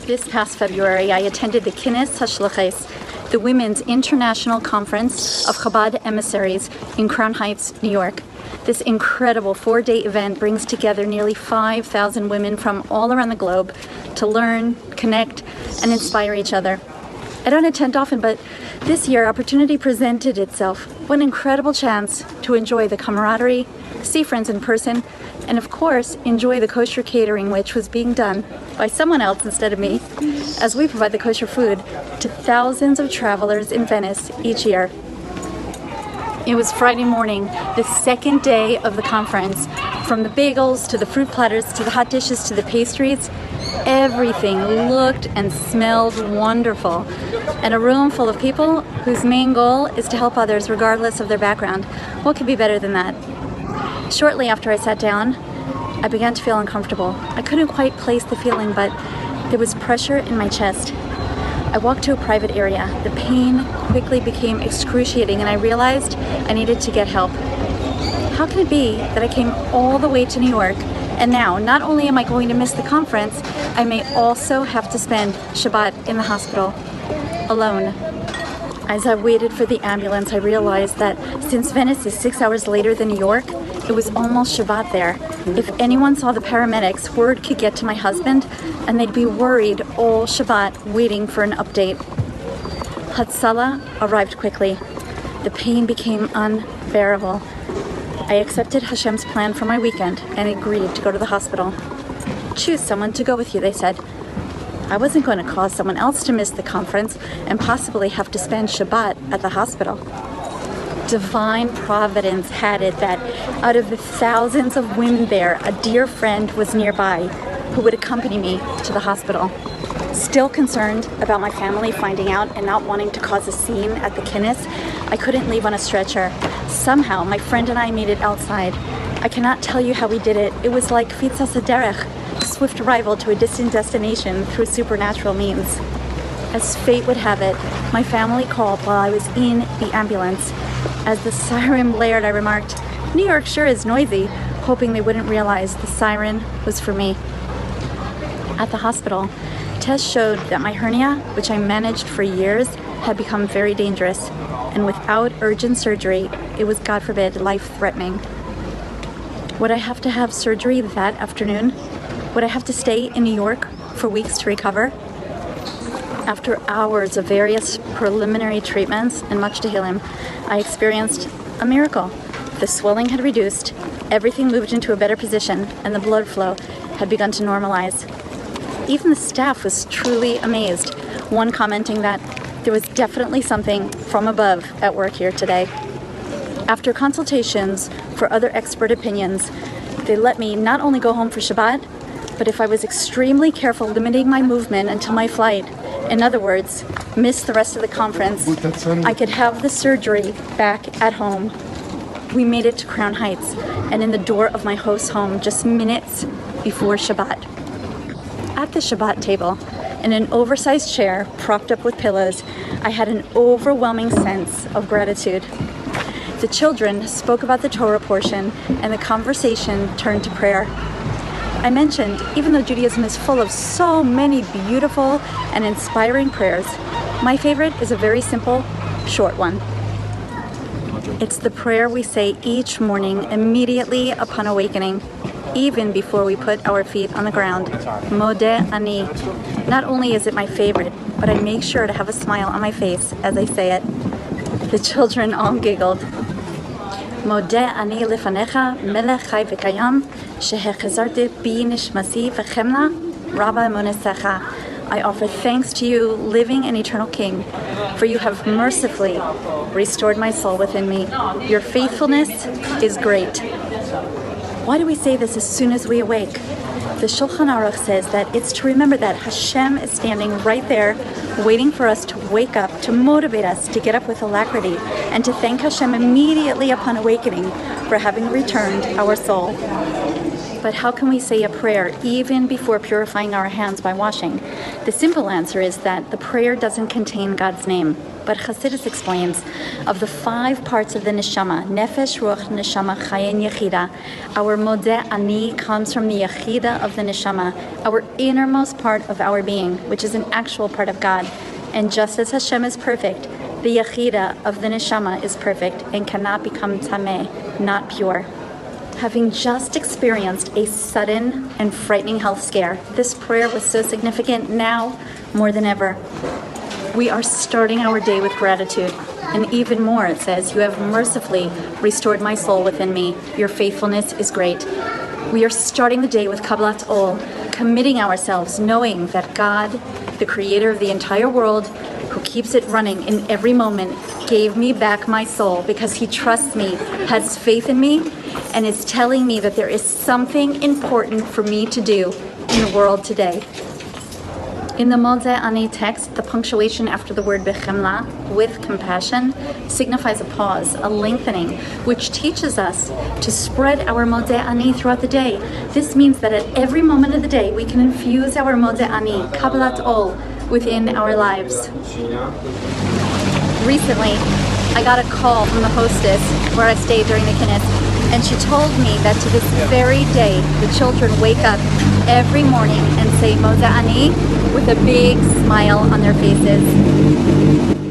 This past February, I attended the Kines HaShluchos, the Women's International Conference of Chabad Emissaries in Crown Heights, New York. This incredible 4-day event brings together nearly 5,000 women from all around the globe to learn, connect, and inspire each other. I don't attend often, but this year opportunity presented itself. What an incredible chance to enjoy the camaraderie, see friends in person, and of course, enjoy the kosher catering, which was being done by someone else instead of me, as we provide the kosher food to thousands of travelers in Venice each year. It was Friday morning, the second day of the conference. From the bagels to the fruit platters to the hot dishes to the pastries, everything looked and smelled wonderful. And a room full of people whose main goal is to help others regardless of their background. What could be better than that? Shortly after I sat down, I began to feel uncomfortable. I couldn't quite place the feeling, but there was pressure in my chest. I walked to a private area. The pain quickly became excruciating, and I realized I needed to get help. How can it be that I came all the way to New York, and now not only am I going to miss the conference, I may also have to spend Shabbat in the hospital alone? As I waited for the ambulance, I realized that since Venice is 6 hours later than New York, it was almost Shabbat there. If anyone saw the paramedics, word could get to my husband, and they'd be worried all Shabbat waiting for an update. Hatzalah arrived quickly. The pain became unbearable. I accepted Hashem's plan for my weekend and agreed to go to the hospital. Choose someone to go with you, they said. I wasn't going to cause someone else to miss the conference and possibly have to spend Shabbat at the hospital. Divine providence had it that out of the thousands of women there, a dear friend was nearby who would accompany me to the hospital. Still concerned about my family finding out and not wanting to cause a scene at the Kines, I couldn't leave on a stretcher. Somehow, my friend and I made it outside. I cannot tell you how we did it. It was like Fitzas Haderech, swift arrival to a distant destination through supernatural means. As fate would have it, my family called while I was in the ambulance. As the siren blared, I remarked, "New York sure is noisy," hoping they wouldn't realize the siren was for me. At the hospital, tests showed that my hernia, which I managed for years, had become very dangerous, and without urgent surgery, it was, God forbid, life-threatening. Would I have to have surgery that afternoon? Would I have to stay in New York for weeks to recover? After hours of various preliminary treatments and much tehillim, I experienced a miracle. The swelling had reduced, everything moved into a better position, and the blood flow had begun to normalize. Even the staff was truly amazed, one commenting that there was definitely something from above at work here today. After consultations for other expert opinions, they let me not only go home for Shabbat, but if I was extremely careful limiting my movement until my flight, in other words, miss the rest of the conference, I could have the surgery back at home. We made it to Crown Heights and in the door of my host's home just minutes before Shabbat. At the Shabbat table, in an oversized chair propped up with pillows, I had an overwhelming sense of gratitude. The children spoke about the Torah portion and the conversation turned to prayer. I mentioned, even though Judaism is full of so many beautiful and inspiring prayers, my favorite is a very simple, short one. It's the prayer we say each morning immediately upon awakening, even before we put our feet on the ground. Modeh ani. Not only is it my favorite, but I make sure to have a smile on my face as I say it. The children all giggled. Modeh ani lefanecha melech chai v'kayam shehechazarti bi nishmasi v'chemna rabba monesecha. I offer thanks to you, living and eternal King, for you have mercifully restored my soul within me. Your faithfulness is great. Why do we say this as soon as we awake? The Shulchan Aruch says that it's to remember that Hashem is standing right there, waiting for us to wake up, to motivate us to get up with alacrity, and to thank Hashem immediately upon awakening for having returned our soul. But how can we say a prayer even before purifying our hands by washing? The simple answer is that the prayer doesn't contain God's name. But Chassidus explains, of the 5 parts of the neshama, nefesh, ruach, neshama, chaya, and yechida, our modeh ani comes from the yechida of the neshama, our innermost part of our being, which is an actual part of God. And just as Hashem is perfect, the yechida of the neshama is perfect and cannot become tameh, not pure. Having just experienced a sudden and frightening health scare, this prayer was so significant now more than ever. We are starting our day with gratitude. And even more, it says, you have mercifully restored my soul within me. Your faithfulness is great. We are starting the day with Kabbalat Ol, committing ourselves, knowing that God, the creator of the entire world, who keeps it running in every moment, gave me back my soul because he trusts me, has faith in me, and is telling me that there is something important for me to do in the world today. In the Modeh Ani text, the punctuation after the word bechemla, with compassion, signifies a pause, a lengthening, which teaches us to spread our Modeh Ani throughout the day. This means that at every moment of the day, we can infuse our Modeh Ani, Kabbalat Ol, within our lives. Recently, I got a call from the hostess where I stayed during the kinnis, and she told me that to this very day, the children wake up every morning and say Modeh Ani with a big smile on their faces.